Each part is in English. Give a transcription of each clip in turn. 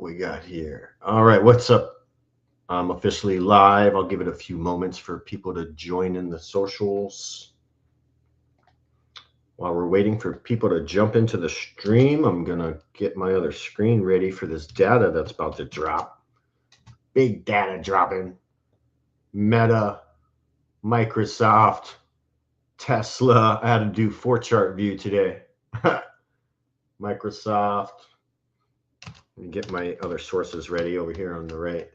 we got here? All right, what's up? I'm officially live. I'll give it a few moments for people to join in the socials. While we're waiting for people to jump into the stream, I'm gonna get my other screen ready for this data that's about to drop. Big data dropping. Meta, Microsoft, Tesla. I had to do 4-chart view today. Microsoft. Let me get my other sources ready over here on the right.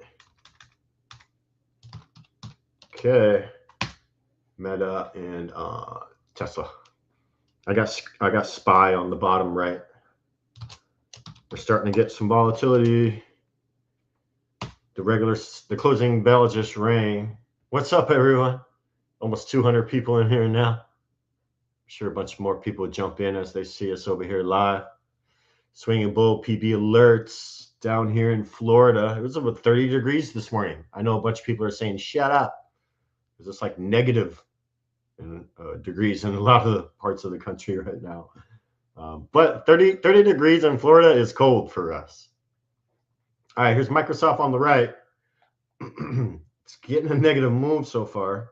Okay, Meta and Tesla. I got SPY on the bottom right. We're starting to get some volatility. The closing bell just rang. What's up, everyone? Almost 200 people in here now. I'm sure a bunch more people jump in as they see us over here live. Swinging Bull PB alerts down here in Florida. It was about 30 degrees this morning. I know a bunch of people are saying, shut up. It's just like negative degrees in a lot of the parts of the country right now. But 30 degrees in Florida is cold for us. All right, here's Microsoft on the right. It's getting a negative move so far.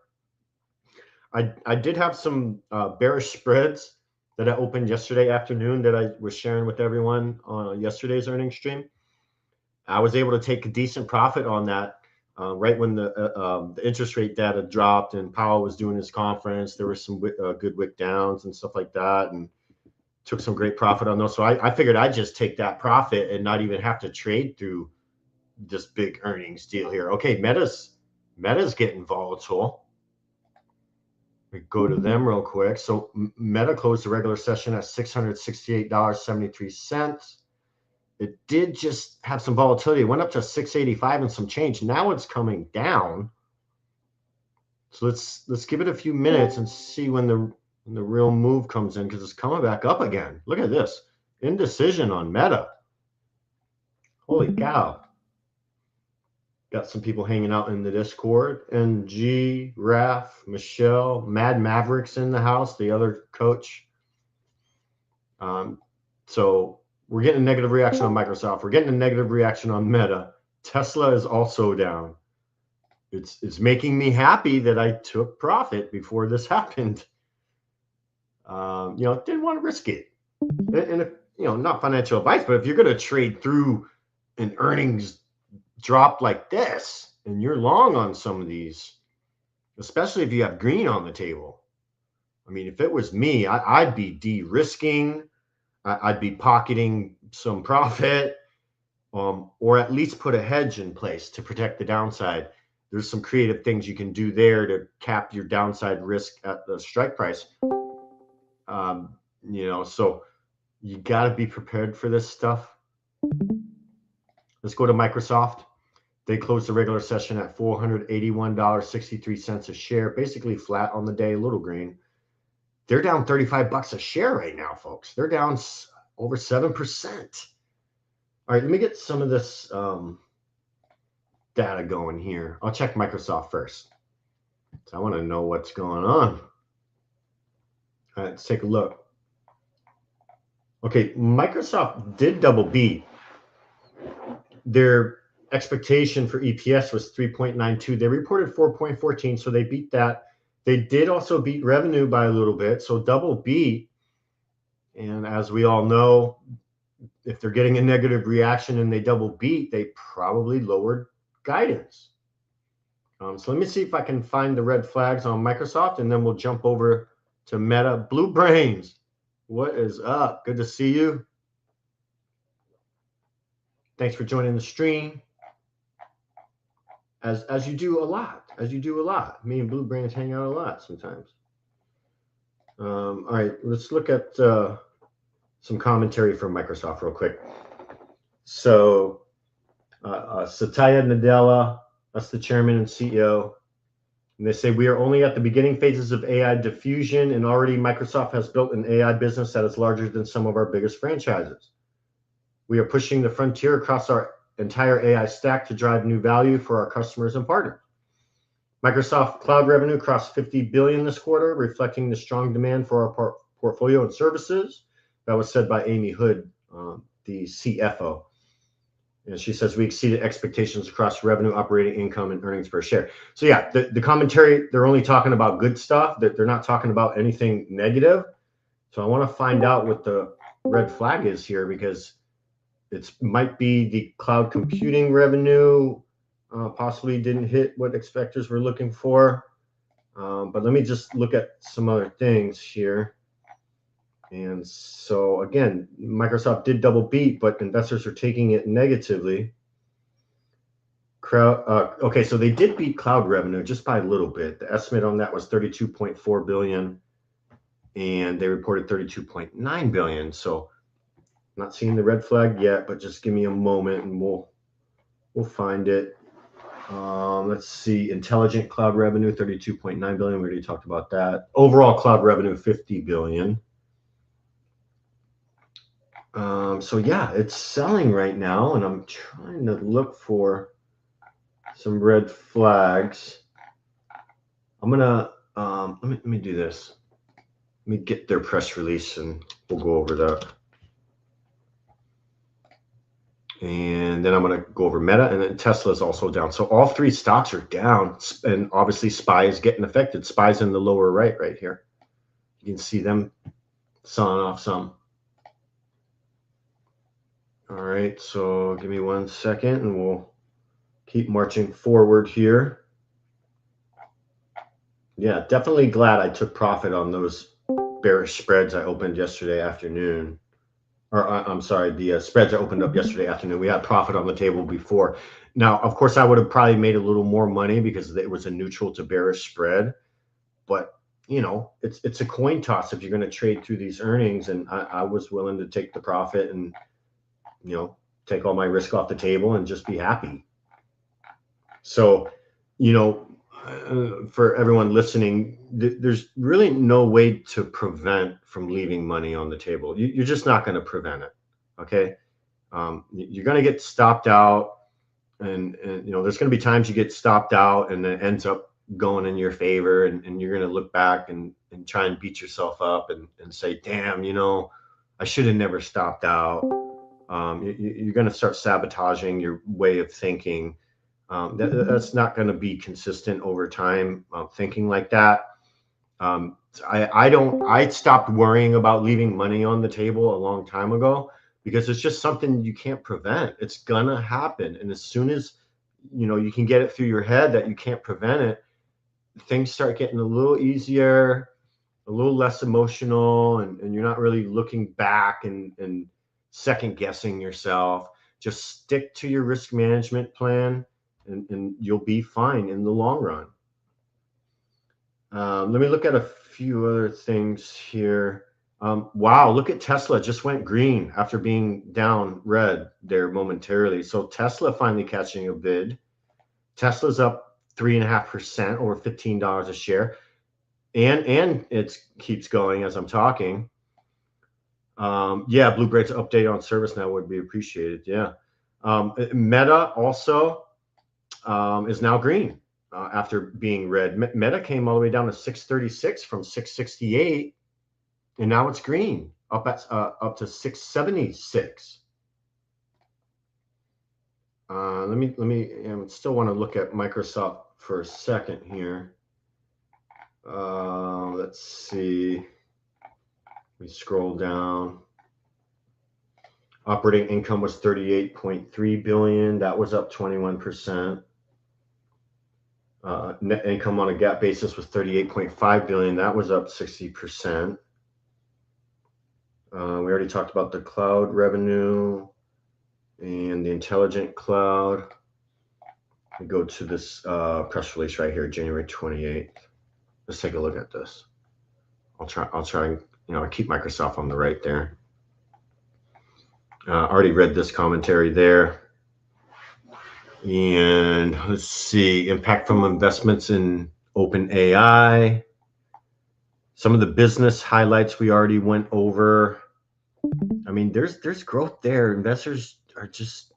I did have some bearish spreads that I opened yesterday afternoon that I was sharing with everyone on yesterday's earnings stream. I was able to take a decent profit on that right when the interest rate data dropped and Powell was doing his conference. There were some good wick downs and stuff like that, and took some great profit on those. So I figured I'd just take that profit and not even have to trade through this big earnings deal here. Okay, Meta's getting volatile. We go to them real quick. So Meta closed the regular session at $668.73. It did just have some volatility. It went up to 685 and some change. Now it's coming down. So let's give it a few minutes and see when the real move comes in, because it's coming back up again. Look at this. Indecision on Meta. Holy cow. Got some people hanging out in the Discord. NG, Raph, Michelle, Mad Mavericks in the house, the other coach. So we're getting a negative reaction on Microsoft. We're getting a negative reaction on Meta. Tesla is also down. It's making me happy that I took profit before this happened. Didn't want to risk it. And if, not financial advice, but if you're going to trade through an earnings drop like this and you're long on some of these, especially if you have green on the table. I mean, if it was me, I'd be de-risking. I'd be pocketing some profit, or at least put a hedge in place to protect the downside. There's some creative things you can do there to cap your downside risk at the strike price. So you got to be prepared for this stuff. Let's go to Microsoft. They closed the regular session at $481.63 a share, basically flat on the day, a little green. They're down 35 bucks a share right now, folks. They're down over 7%. All right, let me get some of this data going here. I'll check Microsoft first. So I want to know what's going on. All right, let's take a look. Okay, Microsoft did double beat. Their expectation for EPS was 3.92. They reported 4.14, so they beat that. They did also beat revenue by a little bit, so double beat. And as we all know, if they're getting a negative reaction and they double beat, they probably lowered guidance. So let me see if I can find the red flags on Microsoft, and then we'll jump over to Meta. Blue Brains, what is up? Good to see you. Thanks for joining the stream. As you do a lot. Me and Blue Brains hang out a lot sometimes. All right, let's look at some commentary from Microsoft real quick. So Satya Nadella, that's the chairman and CEO. And they say, we are only at the beginning phases of AI diffusion, and already Microsoft has built an AI business that is larger than some of our biggest franchises. We are pushing the frontier across our entire AI stack to drive new value for our customers and partners. Microsoft Cloud revenue crossed $50 billion this quarter, reflecting the strong demand for our portfolio and services. That was said by Amy Hood, the CFO. And she says, we exceeded expectations across revenue, operating income, and earnings per share. So yeah, the commentary, they're only talking about good stuff. They're not talking about anything negative. So I want to find out what the red flag is here, because it might be the cloud computing revenue possibly didn't hit what expectors were looking for. But let me just look at some other things here. And so again, Microsoft did double beat, but investors are taking it negatively. Okay, so they did beat cloud revenue just by a little bit. The estimate on that was 32.4 billion, and they reported 32.9 billion. So not seeing the red flag yet, but just give me a moment and we'll find it. Let's see, intelligent cloud revenue 32.9 billion. We already talked about that. Overall cloud revenue 50 billion. So yeah, it's selling right now, and I'm trying to look for some red flags. I'm gonna let me do this. Let me get their press release and we'll go over that. And then I'm going to go over Meta, and then Tesla is also down. So all three stocks are down, and obviously SPY is getting affected. SPY's in the lower right here. You can see them selling off some. All right, so give me 1 second and we'll keep marching forward here. Yeah, definitely glad I took profit on those bearish spreads I opened yesterday afternoon. Or I'm sorry, the spreads I opened up yesterday afternoon. We had profit on the table before. Now, of course, I would have probably made a little more money because it was a neutral to bearish spread. But, you know, it's a coin toss if you're going to trade through these earnings. And I was willing to take the profit and, you know, take all my risk off the table and just be happy. So, you know, for everyone listening, there's really no way to prevent from leaving money on the table. You're just not going to prevent it. Okay. You're going to get stopped out, and you know, there's going to be times you get stopped out and it ends up going in your favor, and you're going to look back and try and beat yourself up and say, damn, you know, I should have never stopped out. You're going to start sabotaging your way of thinking. That's not going to be consistent over time, thinking like that. I stopped worrying about leaving money on the table a long time ago, because it's just something you can't prevent. It's gonna happen. And as soon as, you know, you can get it through your head that you can't prevent it, things start getting a little easier, a little less emotional, and you're not really looking back and second guessing yourself. Just stick to your risk management plan, and you'll be fine in the long run. Let me look at a few other things here. Wow, look at Tesla, just went green after being down red there momentarily. So Tesla finally catching a bid. Tesla's up 3.5%, over $15 a share. And it keeps going as I'm talking. Yeah, Bluebraid's update on service now would be appreciated. Yeah. Meta also is now green. After being red. Meta came all the way down to 636 from 668, and now it's green, up to 676. Let me I still want to look at Microsoft for a second here. Let's see. We scroll down. Operating income was 38.3 billion. That was up 21%. Net income on a GAAP basis was 38.5 billion. That was up 60%. We already talked about the cloud revenue and the intelligent cloud. We go to this press release right here, January 28th. Let's take a look at this. I'll try, you know, I keep Microsoft on the right there. Already read this commentary there. And let's see, impact from investments in OpenAI. Some of the business highlights we already went over. I mean, there's growth there. Investors are just,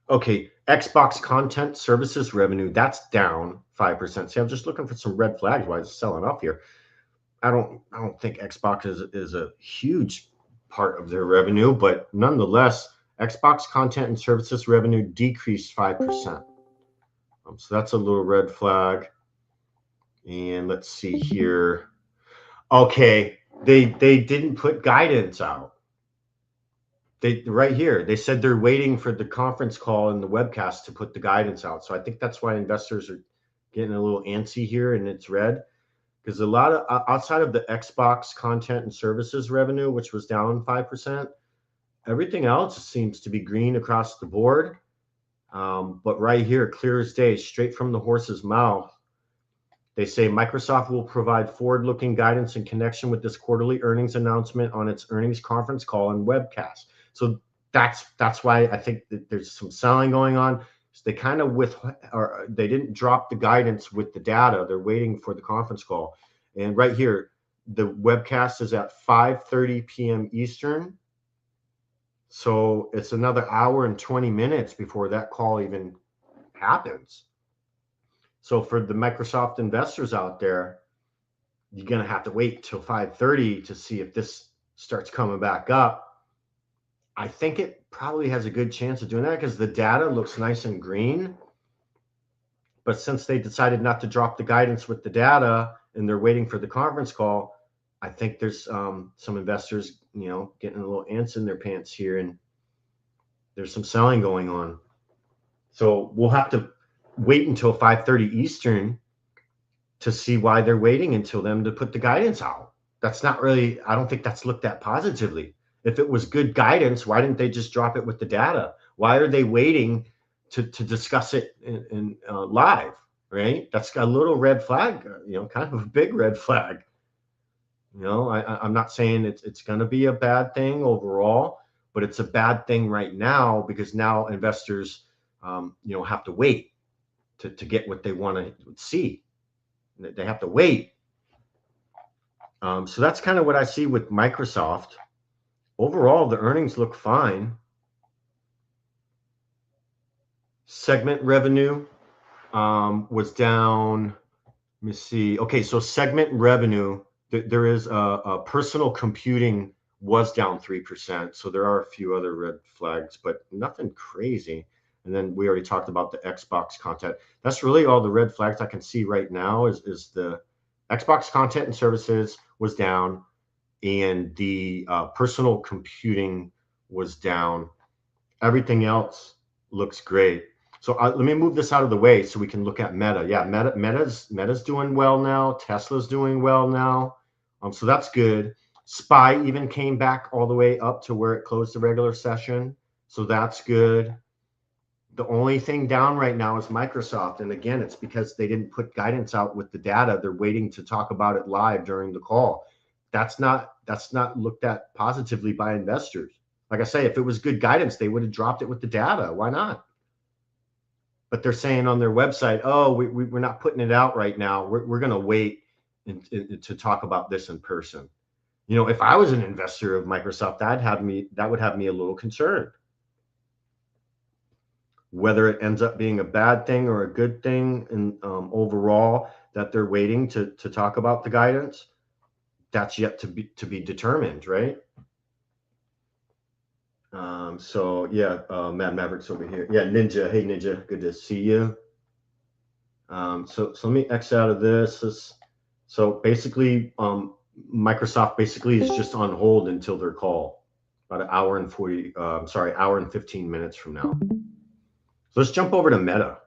okay, Xbox content services revenue, that's down 5%. See, I'm just looking for some red flags why it's selling up here. I don't think Xbox is a huge part of their revenue, but nonetheless, Xbox content and services revenue decreased 5%. So that's a little red flag. And let's see here. Okay, they didn't put guidance out. Right here, they said they're waiting for the conference call and the webcast to put the guidance out. So I think that's why investors are getting a little antsy here, and it's red because a lot of outside of the Xbox content and services revenue, which was down 5%, everything else seems to be green across the board. But right here, clear as day, straight from the horse's mouth, they say Microsoft will provide forward-looking guidance in connection with this quarterly earnings announcement on its earnings conference call and webcast. So that's why I think that there's some selling going on. So they kind of they didn't drop the guidance with the data. They're waiting for the conference call. And right here, the webcast is at 5:30 p.m. Eastern. So it's another hour and 20 minutes before that call even happens. So for the Microsoft investors out there, you're going to have to wait till 5:30 to see if this starts coming back up. I think it probably has a good chance of doing that because the data looks nice and green. But since they decided not to drop the guidance with the data and they're waiting for the conference call, I think there's some investors, getting a little ants in their pants here, and there's some selling going on. So we'll have to wait until 5:30 Eastern to see why they're waiting until them to put the guidance out. That's not really, I don't think that's looked at positively. If it was good guidance, why didn't they just drop it with the data? Why are they waiting to discuss it in live, right? That's a little red flag, kind of a big red flag. I'm not saying it's going to be a bad thing overall, but it's a bad thing right now because now investors, have to wait to get what they want to see. They have to wait. So that's kind of what I see with Microsoft. Overall, the earnings look fine. Segment revenue was down. Let me see. Okay, so segment revenue, there is a personal computing was down 3%. So there are a few other red flags, but nothing crazy. And then we already talked about the Xbox content. That's really all the red flags I can see right now is the Xbox content and services was down, and the personal computing was down. Everything else looks great. So let me move this out of the way so we can look at Meta. Yeah, Meta's doing well now. Tesla's doing well now. So that's good. SPY even came back all the way up to where it closed the regular session. So that's good. The only thing down right now is Microsoft. And again, it's because they didn't put guidance out with the data. They're waiting to talk about it live during the call. That's not looked at positively by investors. Like I say, if it was good guidance, they would have dropped it with the data. Why not? But they're saying on their website, oh, we're not putting it out right now. We're going to wait to talk about this in person. If I was an investor of Microsoft, that would have me a little concerned. Whether it ends up being a bad thing or a good thing, and overall that they're waiting to talk about the guidance, that's yet to be determined, right? So yeah, Mad Mavericks over here. Yeah, Ninja. Hey Ninja, good to see you. So let me X out of this. So basically, Microsoft basically is just on hold until their call, about an hour and 15 minutes from now. So let's jump over to Meta.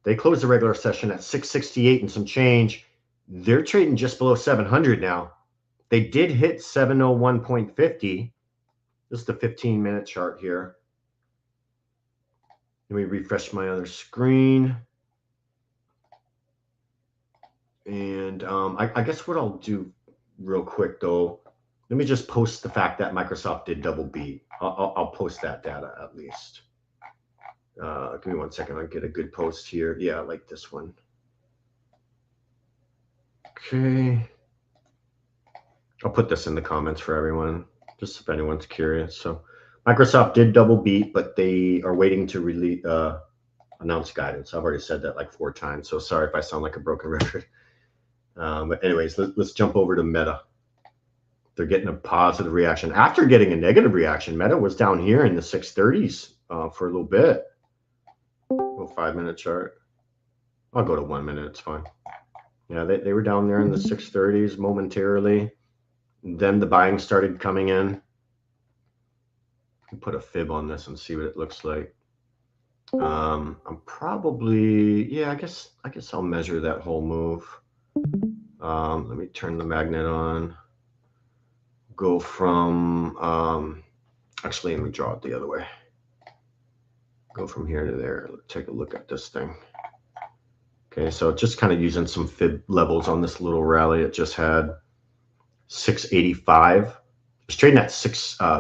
They closed the regular session at 668 and some change. They're trading just below 700 now. They did hit 701.50. This is the 15-minute chart here. Let me refresh my other screen. And I guess what I'll do real quick, though, let me just post the fact that Microsoft did double beat. I'll post that data at least. Give me 1 second. I'll get a good post here. Yeah, like this one. Okay. I'll put this in the comments for everyone, just if anyone's curious. So Microsoft did double beat, but they are waiting to announce guidance. I've already said that like 4 times, so sorry if I sound like a broken record. But anyways, let's jump over to Meta. they're getting a positive reaction. After getting a negative reaction, Meta was down here in the 630s for a little bit. Go 5-minute chart. I'll go to 1 minute. It's fine. Yeah, they were down there in the 630s momentarily. Then the buying started coming in. Put a fib on this and see what it looks like. I'm probably, yeah, I guess I'll measure that whole move. Let me turn the magnet on. Go from, actually, let me draw it the other way. Go from here to there. Let's take a look at this thing. Okay, so just kind of using some fib levels on this little rally it just had. 685. It's trading at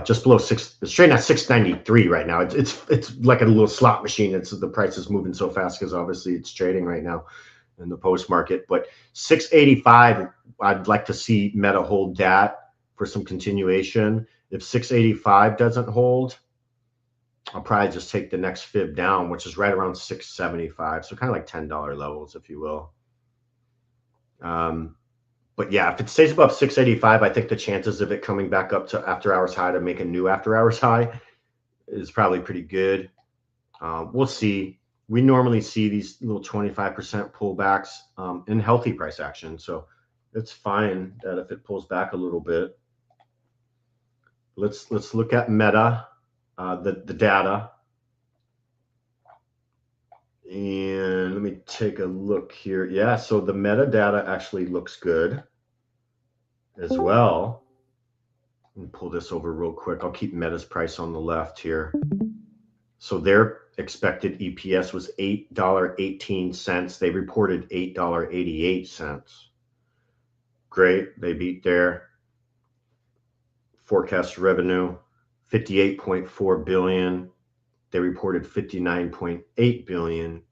just below 6. It's trading at 693 right now. It's like a little slot machine. The price is moving so fast because obviously it's trading right now in the post market. But 685, I'd like to see Meta hold that for some continuation. If 685 doesn't hold, I'll probably just take the next fib down, which is right around 675. So kind of like $10 levels, if you will. But yeah, if it stays above 685, I think the chances of it coming back up to after hours high to make a new after hours high is probably pretty good. We'll see. We normally see these little 25% pullbacks in healthy price action. So it's fine that if it pulls back a little bit. Let's look at Meta, the data. And let me take a look here. Yeah, so the metadata actually looks good as well. Let me pull this over real quick. I'll keep Meta's price on the left here. So their expected EPS was $8.18. They reported $8.88. Great, they beat their forecast revenue, $58.4 billion. They reported $59.8 billion.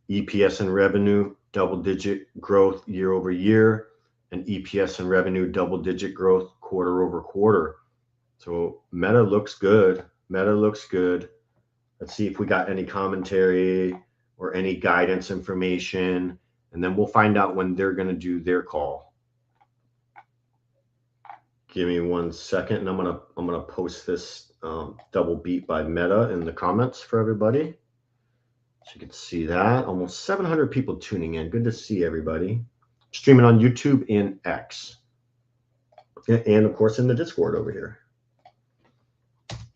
EPS and revenue, double-digit growth year over year, and EPS and revenue, double-digit growth quarter over quarter. So Meta looks good. Meta looks good. Let's see if we got any commentary or any guidance information, and then we'll find out when they're going to do their call. Give me 1 second, and I'm gonna post this double beat by Meta in the comments for everybody, so you can see that. Almost 700 people tuning in. Good to see everybody. Streaming on YouTube and X, and of course in the Discord over here.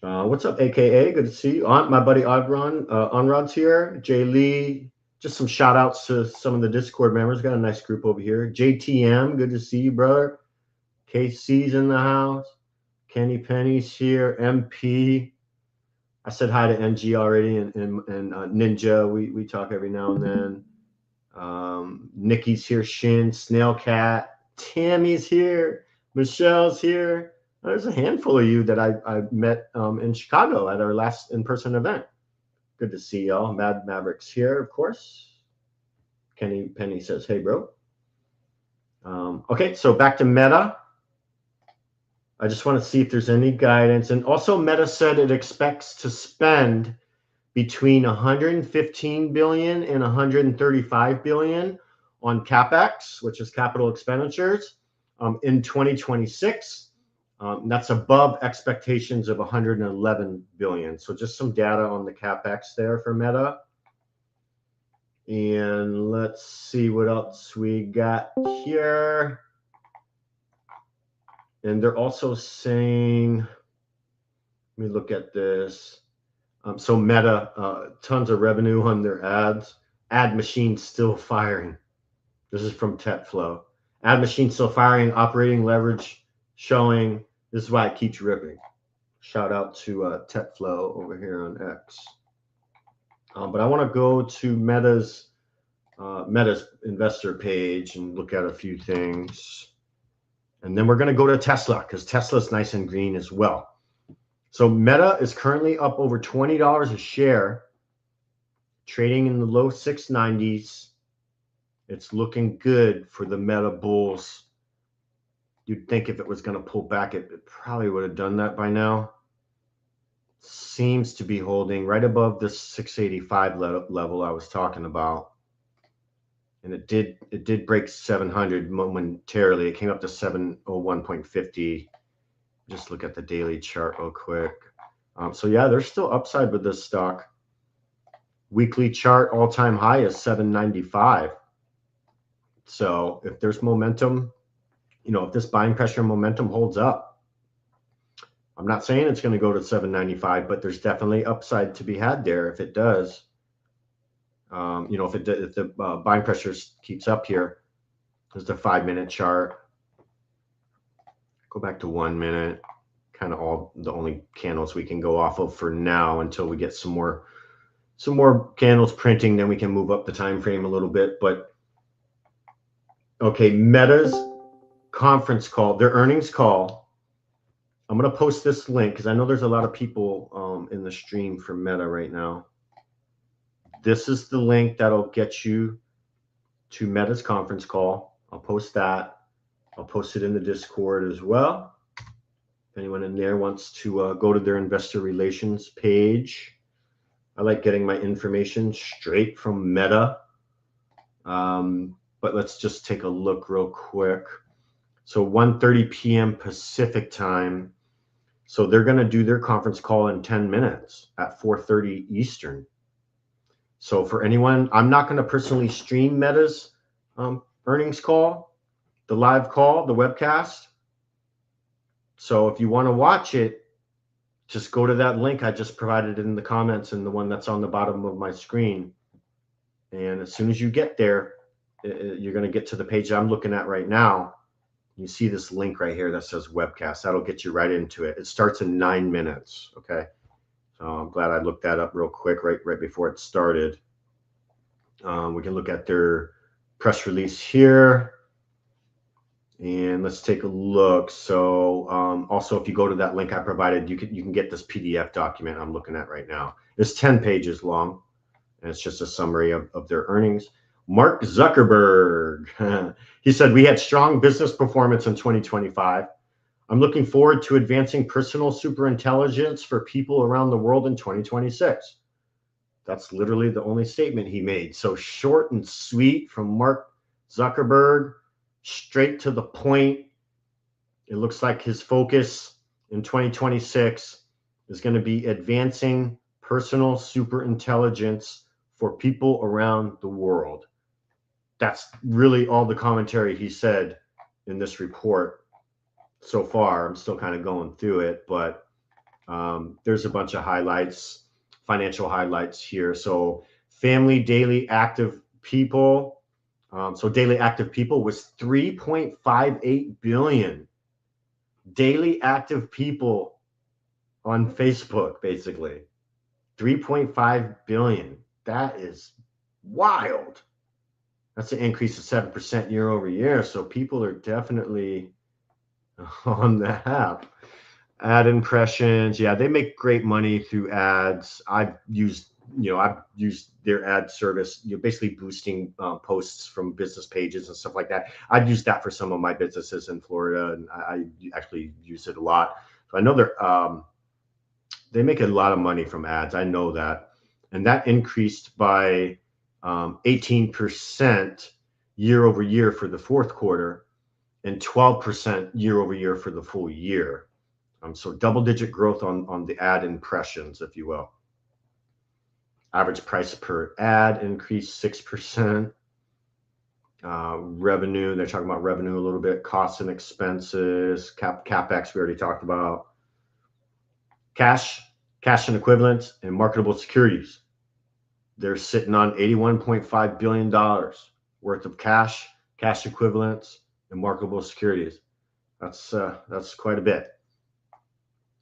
What's up, AKA? Good to see you. My buddy Onrod's here. Jay Lee. Just some shout outs to some of the Discord members. Got a nice group over here. JTM, good to see you, brother. KC's in the house. Kenny Penny's here. MP. I said hi to NG already, and Ninja. We talk every now and then. Nikki's here. Shin, Snail Cat. Tammy's here. Michelle's here. There's a handful of you that I met in Chicago at our last in-person event. Good to see y'all. Mad Maverick's here, of course. Kenny Penny says, hey, bro. Okay, so back to Meta. I just want to see if there's any guidance. And also Meta said it expects to spend between $115 billion and $135 billion on CapEx, which is capital expenditures, in 2026. That's above expectations of $111 billion. So just some data on the CapEx there for Meta. And let's see what else we got here. And they're also saying, let me look at this. So Meta, tons of revenue on their ads. Ad machine still firing. This is from TechFlow. Ad machine still firing, operating leverage showing. This is why it keeps ripping. Shout out to TechFlow over here on X. But I want to go to Meta's investor page and look at a few things. And then we're going to go to Tesla because Tesla's nice and green as well. So Meta is currently up over $20 a share, trading in the low 690s. It's looking good for the Meta bulls. You'd think if it was going to pull back, it probably would have done that by now. Seems to be holding right above this 685 level I was talking about. and it did break 700 momentarily. It came up to 701.50. Just look at the daily chart real quick. So yeah, there's still upside with this stock. Weekly chart all-time high is 795. So if there's momentum, you know, if this buying pressure momentum holds up, I'm not saying it's going to go to 795, but there's definitely upside to be had there if it does. You know, if the buying pressure keeps up here. There's the 5-minute chart. Go back to 1 minute. Kind of all the only candles we can go off of for now until we get some more candles printing. Then we can move up the time frame a little bit. But okay, Meta's conference call, their earnings call. I'm going to post this link because I know there's a lot of people in the stream for Meta right now. This is the link that'll get you to Meta's conference call. I'll post that. I'll post it in the Discord as well. If anyone in there wants to go to their investor relations page. I like getting my information straight from Meta. But let's just take a look real quick. So 1:30 p.m. Pacific time. So they're going to do their conference call in 10 minutes at 4:30 Eastern. So for anyone, I'm not going to personally stream Meta's earnings call, the live call, the webcast. So if you want to watch it, just go to that link I just provided in the comments and the one that's on the bottom of my screen. And as soon as you get there, you're going to get to the page I'm looking at right now. You see this link right here that says webcast. That'll get you right into it. It starts in 9 minutes. Okay. So I'm glad I looked that up real quick right before it started. We can look at their press release here. And let's take a look. So also, if you go to that link I provided, you can get this PDF document I'm looking at right now. It's 10 pages long, and it's just a summary of their earnings. Mark Zuckerberg, he said, we had strong business performance in 2025. I'm looking forward to advancing personal superintelligence for people around the world in 2026. That's literally the only statement he made. So short and sweet from Mark Zuckerberg, straight to the point. It looks like his focus in 2026 is going to be advancing personal superintelligence for people around the world. That's really all the commentary he said in this report so far. I'm still kind of going through it, but there's a bunch of highlights, financial highlights here. So family daily active people. So daily active people was 3.58 billion daily active people on Facebook, basically. 3.5 billion. That is wild. That's an increase of 7% year over year. So people are definitely on the app. Ad impressions. Yeah, they make great money through ads. I've used their ad service, basically boosting posts from business pages and stuff like that. I've used that for some of my businesses in Florida, and I actually use it a lot. So I know they make a lot of money from ads. I know that. And that increased by 18% year over year for the fourth quarter and 12% year over year for the full year. So double-digit growth on the ad impressions, if you will. Average price per ad increased 6%. Revenue, they're talking about revenue a little bit. Costs and expenses, CapEx we already talked about. Cash and equivalents, and marketable securities. They're sitting on $81.5 billion worth of cash equivalents, and marketable securities. That's quite a bit.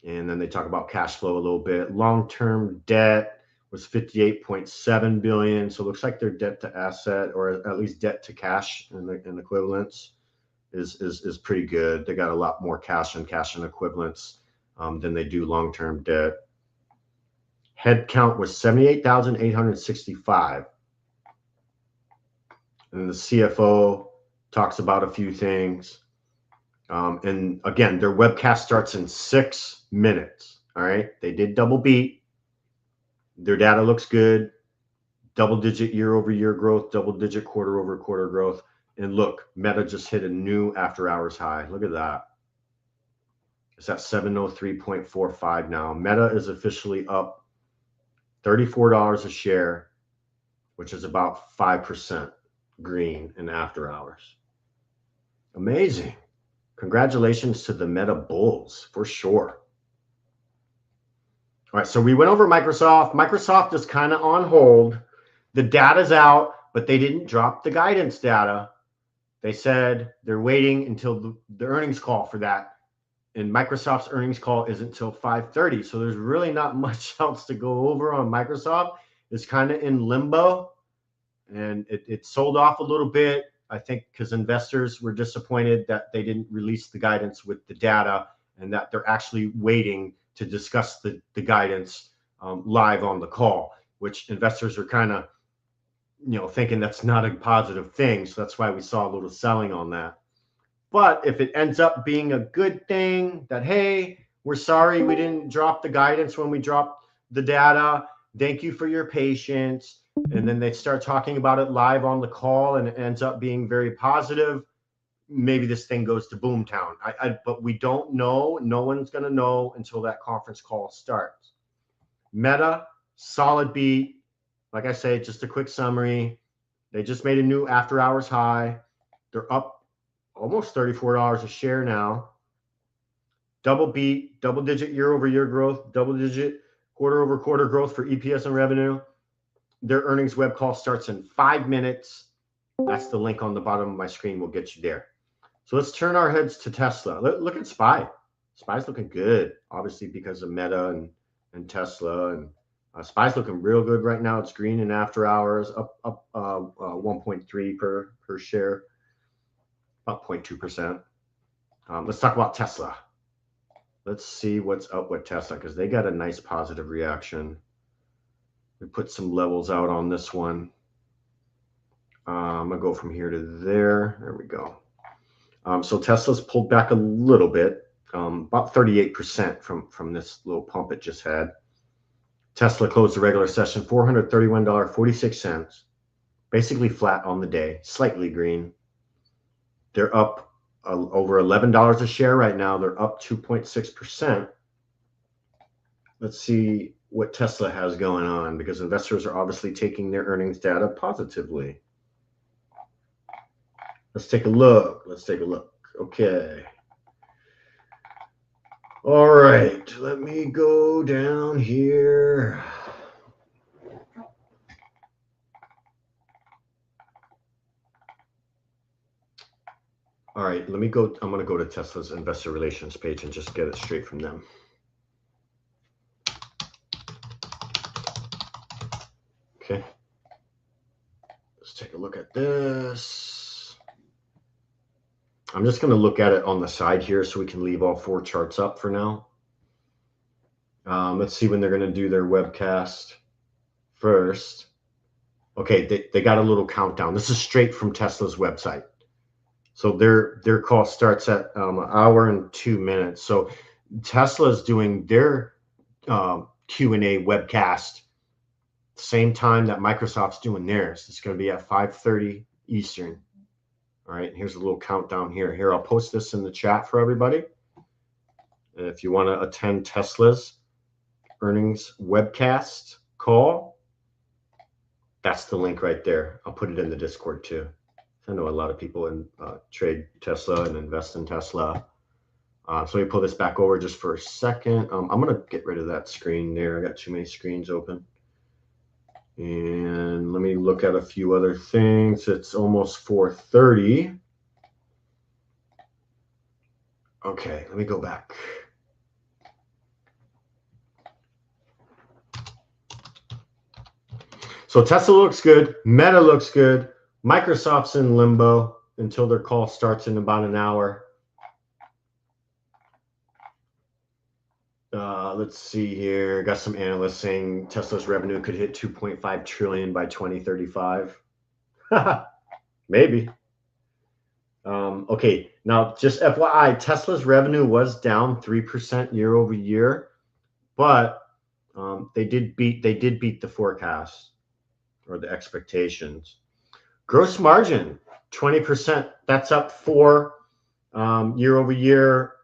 And then they talk about cash flow a little bit. Long-term debt was 58.7 billion. So it looks like their debt to asset, or at least debt to cash and equivalents is pretty good. They got a lot more cash and equivalents than they do long-term debt. Headcount was 78,865. And the CFO talks about a few things. And again, their webcast starts in 6 minutes. All right. They did double beat. Their data looks good. double-digit year-over-year growth, double-digit quarter-over-quarter growth. And look, Meta just hit a new after-hours high. Look at that. It's at 703.45 now. Meta is officially up $34 a share, which is about 5% green in after hours. Amazing. Congratulations to the Meta Bulls for sure. All right, so we went over Microsoft. Microsoft is kind of on hold. The data's out, but they didn't drop the guidance data. They said they're waiting until the earnings call for that. And Microsoft's earnings call isn't until 5:30. So there's really not much else to go over on Microsoft. It's kind of in limbo. And it sold off a little bit, I think, because investors were disappointed that they didn't release the guidance with the data and that they're actually waiting to discuss the guidance live on the call, which investors are kind of, thinking that's not a positive thing. So that's why we saw a little selling on that. But if it ends up being a good thing that, hey, we're sorry we didn't drop the guidance when we dropped the data. Thank you for your patience. And then they start talking about it live on the call and it ends up being very positive. Maybe this thing goes to boomtown. But we don't know. No one's going to know until that conference call starts. Meta, solid beat. Like I say, just a quick summary. They just made a new after hours high. They're up almost $34 a share now. Double beat, double-digit year-over-year growth, double-digit quarter-over-quarter growth for EPS and revenue. Their earnings web call starts in 5 minutes. That's the link on the bottom of my screen. Will get you there. So let's turn our heads to Tesla. Look at SPY. SPY's looking good, obviously because of Meta and Tesla. And SPY's looking real good right now. It's green in after hours, up 1.3 per share, up 0.2%. Let's talk about Tesla. Let's see what's up with Tesla because they got a nice positive reaction. We put some levels out on this one. I'm gonna go from here to there. There we go. So Tesla's pulled back a little bit, about 38% from this little pump it just had. Tesla closed the regular session $431.46, basically flat on the day, slightly green. They're up over $11 a share right now. They're up 2.6%. Let's see what Tesla has going on because investors are obviously taking their earnings data positively. Let's take a look. Let's take a look. Okay. All right. Let me go down here. All right. Let me go. I'm going to go to Tesla's investor relations page and just get it straight from them. Okay. Let's take a look at this. I'm just going to look at it on the side here so we can leave all 4 charts up for now. Let's see when they're going to do their webcast first. Okay, they got a little countdown. This is straight from Tesla's website. So their call starts at an hour and 2 minutes. So Tesla's doing their Q&A webcast same time that Microsoft's doing theirs. It's going to be at 5:30 Eastern. All right, here's a little countdown here. Here, I'll post this in the chat for everybody. And if you want to attend Tesla's earnings webcast call, that's the link right there. I'll put it in the Discord too. I know a lot of people trade Tesla and invest in Tesla. So let me pull this back over just for a second. I'm going to get rid of that screen there. I got too many screens open. And let me look at a few other things. It's almost 4:30. Okay, let me go back. So Tesla looks good. Meta looks good. Microsoft's in limbo until their call starts in about an hour. Let's see here. Got some analysts saying Tesla's revenue could hit 2.5 trillion by 2035. Maybe. Okay, now just FYI, Tesla's revenue was down 3% year over year, but they did beat the forecast. or the expectations. Gross margin, 20%. That's up 4 year over year.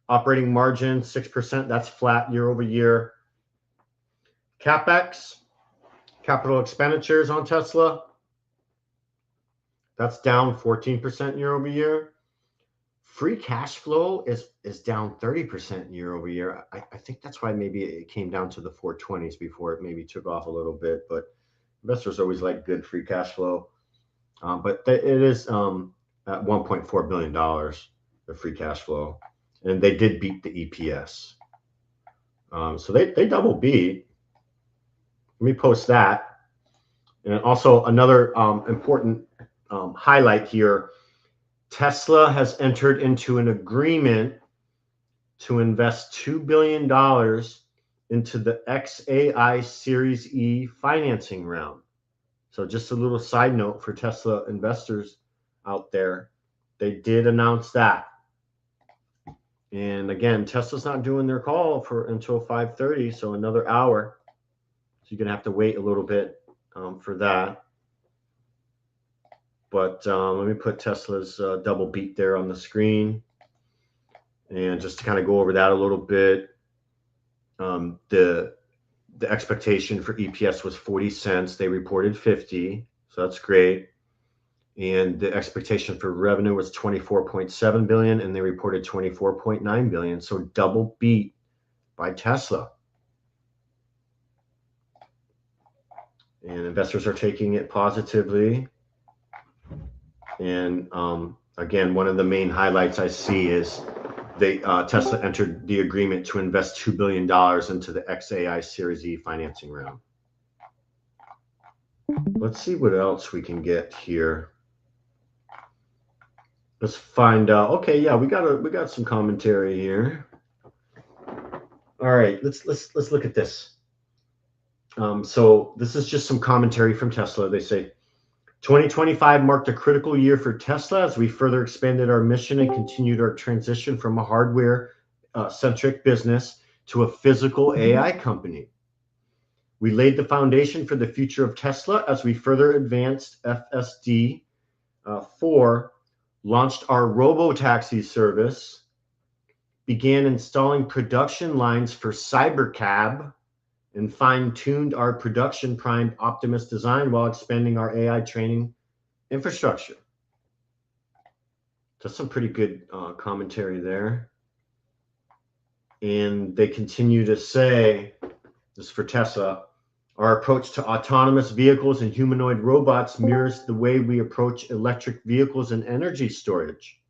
Operating margin, 6%. That's flat year over year. CapEx, capital expenditures on Tesla, that's down 14% year over year. Free cash flow is down 30% year over year. I think that's why maybe it came down to the 420s before it maybe took off a little bit. But investors always like good free cash flow. But it is at $1.4 billion, the free cash flow. And they did beat the EPS. So they double beat. Let me post that. And also another important highlight here. Tesla has entered into an agreement to invest $2 billion into the XAI Series E financing round. So just a little side note for Tesla investors out there, they did announce that. And again, Tesla's not doing their call until 5:30, so another hour. So you're gonna have to wait a little bit for that. But let me put Tesla's double beat there on the screen. And just to kind of go over that a little bit, the expectation for EPS was 40 cents. They reported 50, so that's great. And the expectation for revenue was 24.7 billion, and they reported 24.9 billion. So double beat by Tesla. And investors are taking it positively. And again, one of the main highlights I see is Tesla entered the agreement to invest $2 billion into the XAI Series E financing round. Let's see what else we can get here. Let's find out. Okay, yeah, we got some commentary here. All right, let's look at this. So this is just some commentary from Tesla. They say 2025 marked a critical year for Tesla as we further expanded our mission and continued our transition from a hardware-centric business to a physical AI company. We laid the foundation for the future of Tesla as we further advanced FSD 4, launched our robo-taxi service, began installing production lines for Cybercab, and fine-tuned our production-primed Optimus design while expanding our AI training infrastructure. That's some pretty good commentary there. And they continue to say, this is for Tesla, our approach to autonomous vehicles and humanoid robots mirrors the way we approach electric vehicles and energy storage.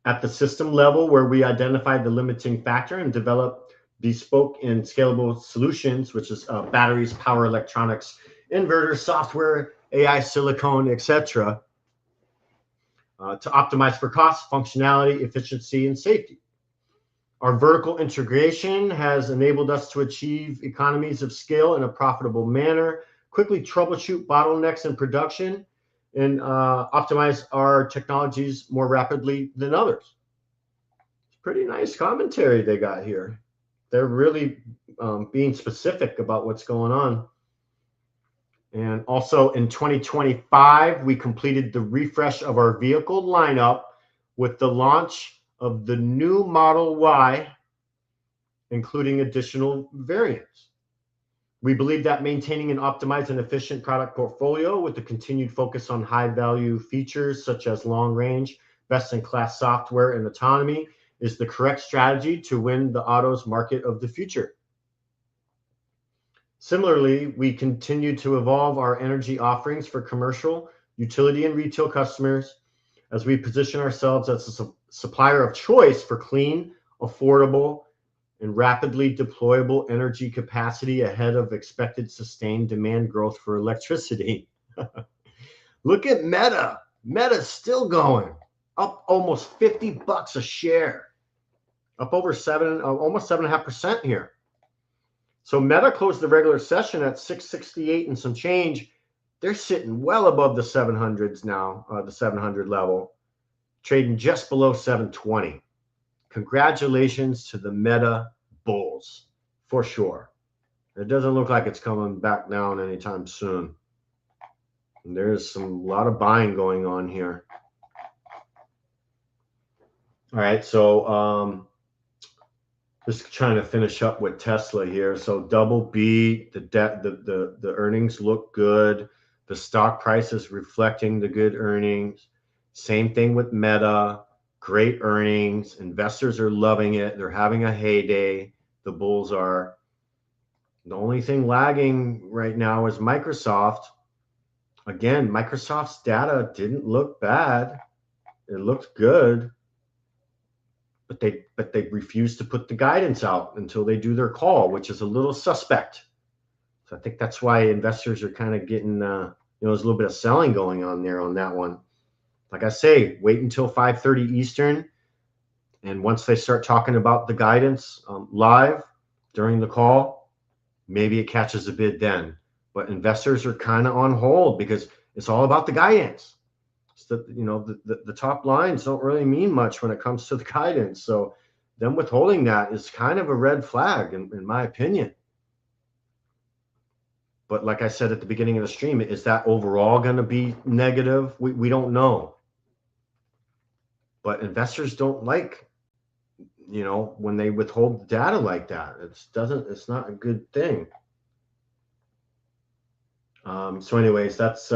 At the system level, where we identify the limiting factor and develop bespoke and scalable solutions, which is batteries, power electronics, inverters, software, AI, silicone, etc., to optimize for cost, functionality, efficiency, and safety. Our vertical integration has enabled us to achieve economies of scale in a profitable manner, quickly troubleshoot bottlenecks in production, and optimize our technologies more rapidly than others. It's pretty nice commentary they got here. They're really being specific about what's going on. And also in 2025, we completed the refresh of our vehicle lineup with the launch of the new Model Y, including additional variants. We believe that maintaining an optimized and efficient product portfolio with the continued focus on high-value features such as long range, best-in-class software, and autonomy is the correct strategy to win the autos market of the future. Similarly, we continue to evolve our energy offerings for commercial, utility, and retail customers as we position ourselves as a supplier of choice for clean, affordable, and rapidly deployable energy capacity ahead of expected sustained demand growth for electricity. Look at Meta. Meta's still going, up almost $50 a share, up over almost 7.5% here. So Meta closed the regular session at 668 and some change. They're sitting well above the 700s now, the 700 level, trading just below 720. Congratulations to the Meta bulls, for sure. It doesn't look like it's coming back down anytime soon. And there's a lot of buying going on here. All right, so just trying to finish up with Tesla here. So double beat, the earnings look good. The stock price is reflecting the good earnings. Same thing with Meta, great earnings. Investors are loving it. They're having a heyday. The bulls are. The only thing lagging right now is Microsoft. Again, Microsoft's data didn't look bad. It looked good. But they refuse to put the guidance out until they do their call, which is a little suspect. So I think that's why investors are kind of getting, there's a little bit of selling going on there on that one. Like I say, wait until 5:30 Eastern. And once they start talking about the guidance live during the call, maybe it catches a bid then. But investors are kind of on hold because it's all about the guidance. So, the top lines don't really mean much when it comes to the guidance. So them withholding that is kind of a red flag in my opinion. But like I said at the beginning of the stream, is that overall going to be negative? We don't know. But investors don't like, when they withhold data like that. It's not a good thing. So anyways, that's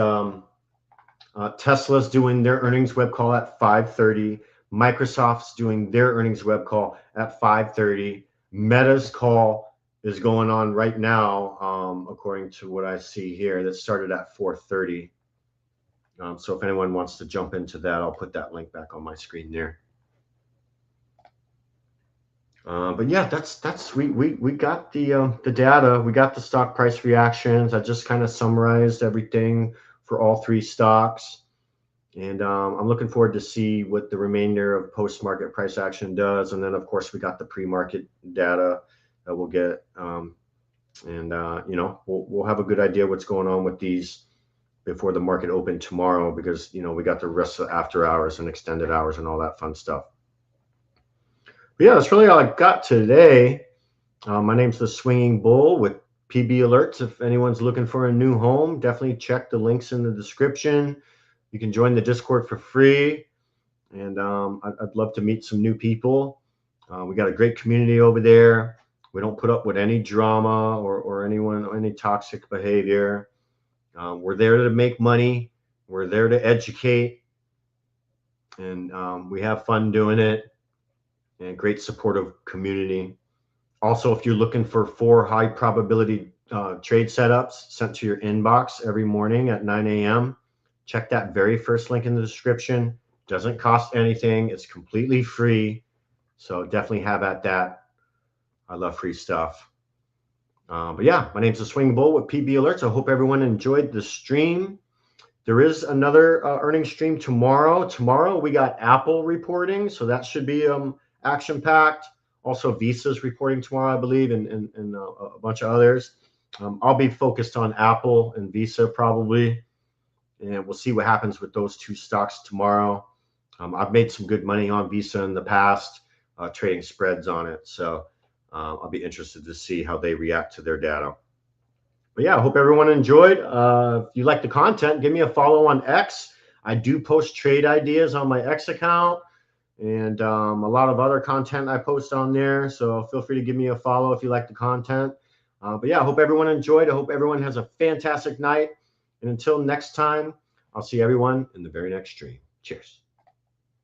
Tesla's doing their earnings web call at 5:30. Microsoft's doing their earnings web call at 5:30. Meta's call is going on right now, according to what I see here. That started at 4:30. So if anyone wants to jump into that, I'll put that link back on my screen there. But yeah, that's we got the data. We got the stock price reactions. I just kind of summarized everything for all three stocks. And I'm looking forward to see what the remainder of post-market price action does. And then, of course, we got the pre-market data that we'll get. We'll have a good idea what's going on with these before the market open tomorrow because, we got the rest of after hours and extended hours and all that fun stuff. But yeah, that's really all I got today. My name's The Swinging Bull with PB Alerts. If anyone's looking for a new home, definitely check the links in the description. You can join the Discord for free. And I'd love to meet some new people. We got a great community over there. We don't put up with any drama or any toxic behavior. We're there to make money. We're there to educate. And we have fun doing it. And great supportive community. Also, if you're looking for 4 high probability trade setups sent to your inbox every morning at 9 a.m., check that very first link in the description. Doesn't cost anything. It's completely free. So definitely have at that. I love free stuff. But yeah, my name's The Swinging Bull with PB Alerts. I hope everyone enjoyed the stream. There is another earnings stream tomorrow. Tomorrow we got Apple reporting, so that should be action-packed. Also, Visa's reporting tomorrow, I believe, and a bunch of others. I'll be focused on Apple and Visa probably, and we'll see what happens with those two stocks tomorrow. I've made some good money on Visa in the past, trading spreads on it. So I'll be interested to see how they react to their data. But yeah, I hope everyone enjoyed. If you like the content, give me a follow on X. I do post trade ideas on my X account and a lot of other content I post on there. So feel free to give me a follow if you like the content. But yeah, I hope everyone enjoyed. I hope everyone has a fantastic night. And until next time, I'll see everyone in the very next stream. Cheers.